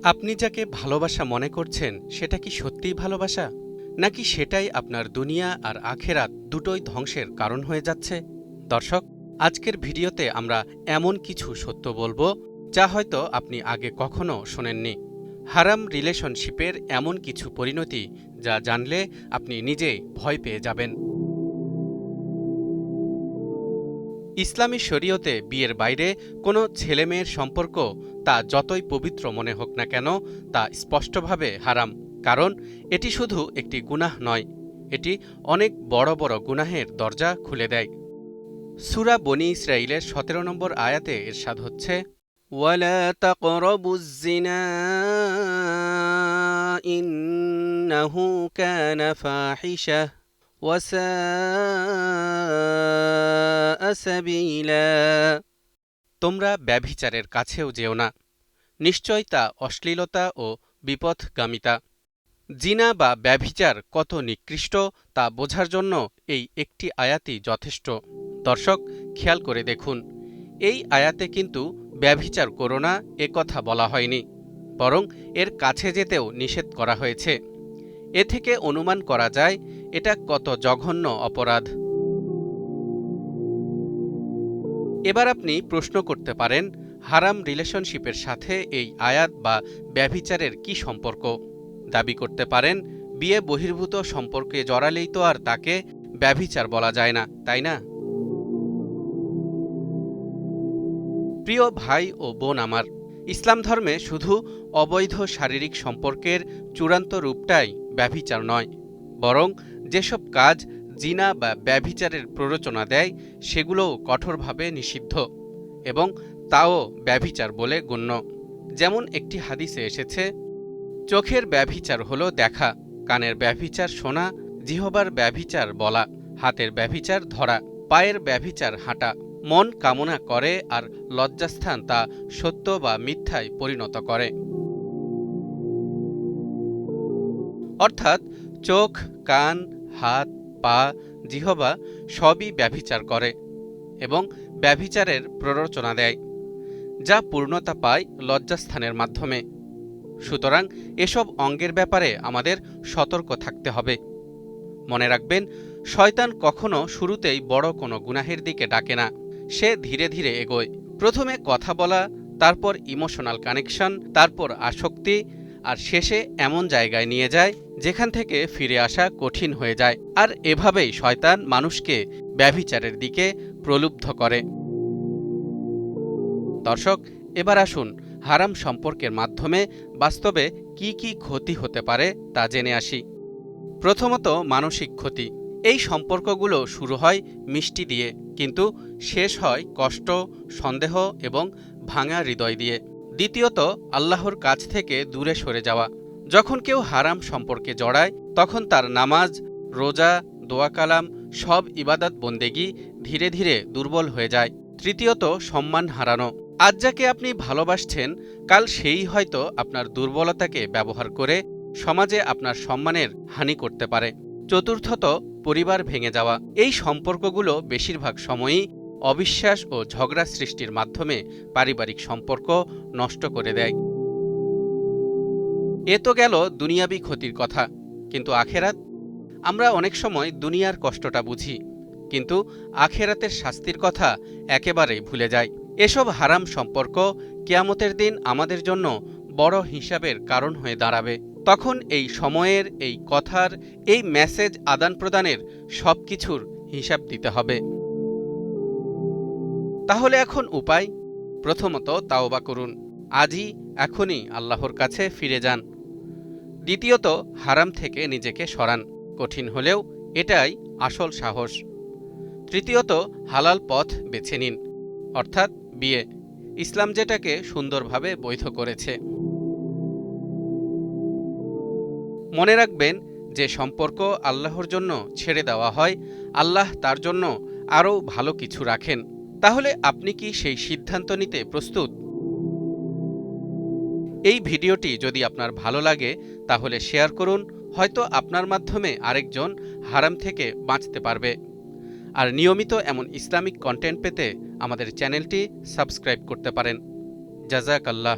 আপনি যাকে ভালোবাসা মনে করছেন সেটা কি সত্যিই ভালোবাসা, নাকি সেটাই আপনার দুনিয়া আর আখেরাত দুটোই ধ্বংসের কারণ হয়ে যাচ্ছে? দর্শক, আজকের ভিডিওতে আমরা এমন কিছু সত্য বলবো যা হয়তো আপনি আগে কখনো শোনেননি। হারাম রিলেশনশিপের এমন কিছু পরিণতি যা জানলে আপনি নিজেই ভয় পেয়ে যাবেন। ইসলামী শরীয়তে বিয়ের বাইরে কোনো ছেলেমেয়ের সম্পর্ক তা যতই পবিত্র মনে হোক না কেন তা স্পষ্টভাবে হারাম। কারণ এটি শুধু একটি গুনাহ নয়, এটি অনেক বড় বড় গুনাহের দরজা খুলে দেয়। সূরা বনী ইসরাঈলের ১৭ নম্বর আয়াতে ইরশাদ হচ্ছে, ওয়ালা তাকরাবুজ জিনা ইন্নাহু কানা ফাহিশা ওয়াসাআ সাবিলা। তোমরা ব্যভিচারের কাছেও যেও না, নিশ্চয় তা অশ্লীলতা ও বিপথগামিতা। জিনা বা ব্যভিচার কত নিকৃষ্ট তা বোঝার জন্য এই একটি আয়াতই যথেষ্ট। দর্শক, খেয়াল করে দেখুন, এই আয়াতে কিন্তু ব্যভিচার করো না এ কথা বলা হয়নি, বরং এর কাছে যেতেও নিষেধ করা হয়েছে। এ থেকে অনুমান করা যায় এটা কত জঘন্য অপরাধ। এবার আপনি প্রশ্ন করতে পারেন, হারাম রিলেশনশিপের সাথে এই আয়াত বা ব্যভিচারের কি সম্পর্ক? দাবি করতে পারেন, বিয়ে বহির্ভূত সম্পর্কে জড়ালেই তো আর তাকে ব্যভিচার বলা যায় না, তাই না? প্রিয় ভাই ও বোন আমার, ইসলাম ধর্মে শুধু অবৈধ শারীরিক সম্পর্কের চূড়ান্ত রূপটাই ব্যভিচার নয়, বরং যেসব কাজ জিনা বা ব্যভিচারের প্ররোচনা দেয় সেগুলোও কঠোরভাবে নিষিদ্ধ, এবং তাও ব্যভিচার বলে গণ্য। যেমন একটি হাদিসে এসেছে, চোখের ব্যভিচার হলো দেখা, কানের ব্যভিচার শোনা, জিহবার ব্যভিচার বলা, হাতের ব্যভিচার ধরা, পায়ের ব্যভিচার হাঁটা। মন কামনা করে আর লজ্জাস্থান তা সত্য বা মিথ্যায় পরিণত করে। অর্থাৎ চোখ, কান, হাত, পা, জিহবা সবই ব্যভিচার করে এবং ব্যভিচারের প্ররোচনা দেয়, যা পূর্ণতা পায় লজ্জাস্থানের মাধ্যমে। সুতরাং এসব অঙ্গের ব্যাপারে আমাদের সতর্ক থাকতে হবে। মনে রাখবেন, শয়তান কখনো শুরুতেই বড় কোনো গুনাহের দিকে ডাকে না, সে ধীরে ধীরে এগোয়। প্রথমে কথা বলা, তারপর ইমোশনাল কানেকশন, তারপর আসক্তি, আর শেষে এমন জায়গায় নিয়ে যায় যেখান থেকে ফিরে আসা কঠিন হয়ে যায়। আর এভাবেই শয়তান মানুষকে ব্যভিচারের দিকে প্রলুব্ধ করে। দর্শক, এবার আসুন হারাম সম্পর্কের মাধ্যমে বাস্তবে কি কি ক্ষতি হতে পারে তা জেনে আসি। প্রথমত, মানসিক ক্ষতি। এই সম্পর্কগুলো শুরু হয় মিষ্টি দিয়ে, কিন্তু শেষ হয় কষ্ট, সন্দেহ এবং ভাঙা হৃদয় দিয়ে। দ্বিতীয়ত, আল্লাহর কাছ থেকে দূরে সরে যাওয়া। যখন কেউ হারাম সম্পর্কে জড়ায় তখন তার নামাজ, রোজা, দোয়া কালাম সব ইবাদত বন্দেগী ধীরে ধীরে দুর্বল হয়ে যায়। তৃতীয়ত, সম্মান হারানো। আজ যাকে আপনি ভালোবাসছেন, কাল সেই হয়তো আপনার দুর্বলতাকে ব্যবহার করে সমাজে আপনার সম্মানের হানি করতে পারে। চতুর্থত, পরিবার ভেঙে যাওয়া। এই সম্পর্কগুলো বেশিরভাগ সময়ই অবিশ্বাস ও ঝগড়া সৃষ্টির মাধ্যমে পারিবারিক সম্পর্ক নষ্ট করে দেয়। এ তো গেল দুনিয়াবি ক্ষতির কথা, কিন্তু আখেরাত? আমরা অনেক সময় দুনিয়ার কষ্টটা বুঝি, কিন্তু আখেরাতের শাস্তির কথা একেবারেই ভুলে যাই। এসব হারাম সম্পর্ক কিয়ামতের দিন আমাদের জন্য বড় হিসাবের কারণ হয়ে দাঁড়াবে। তখন এই সময়ের, এই কথার, এই মেসেজ আদান প্রদানের সব কিছুর হিসাব দিতে হবে। তাহলে এখন উপায়? প্রথমত, তাওবা করুন। আজই, এখনই আল্লাহর কাছে ফিরে যান। দ্বিতীয়ত, হারাম থেকে নিজেকে সরান, কঠিন হলেও এটাই আসল সাহস। তৃতীয়ত, হালাল পথ বেছে নিন, অর্থাৎ বিয়ে, ইসলাম যেটাকে সুন্দরভাবে বৈধ করেছে। মনে রাখবেন, যে সম্পর্ক আল্লাহর জন্য ছেড়ে দেওয়া হয়, আল্লাহ তার জন্য আরও ভালো কিছু রাখেন। তাহলে আপনি কি সেই সিদ্ধান্ত নিতে প্রস্তুত? এই ভিডিওটি যদি আপনার ভালো লাগে তাহলে শেয়ার করুন, হয়তো আপনার মাধ্যমে আরেকজন হারাম থেকে বাঁচতে পারবে। আর নিয়মিত এমন ইসলামিক কন্টেন্ট পেতে আমাদের চ্যানেলটি সাবস্ক্রাইব করতে পারেন। জাযাকাল্লাহ।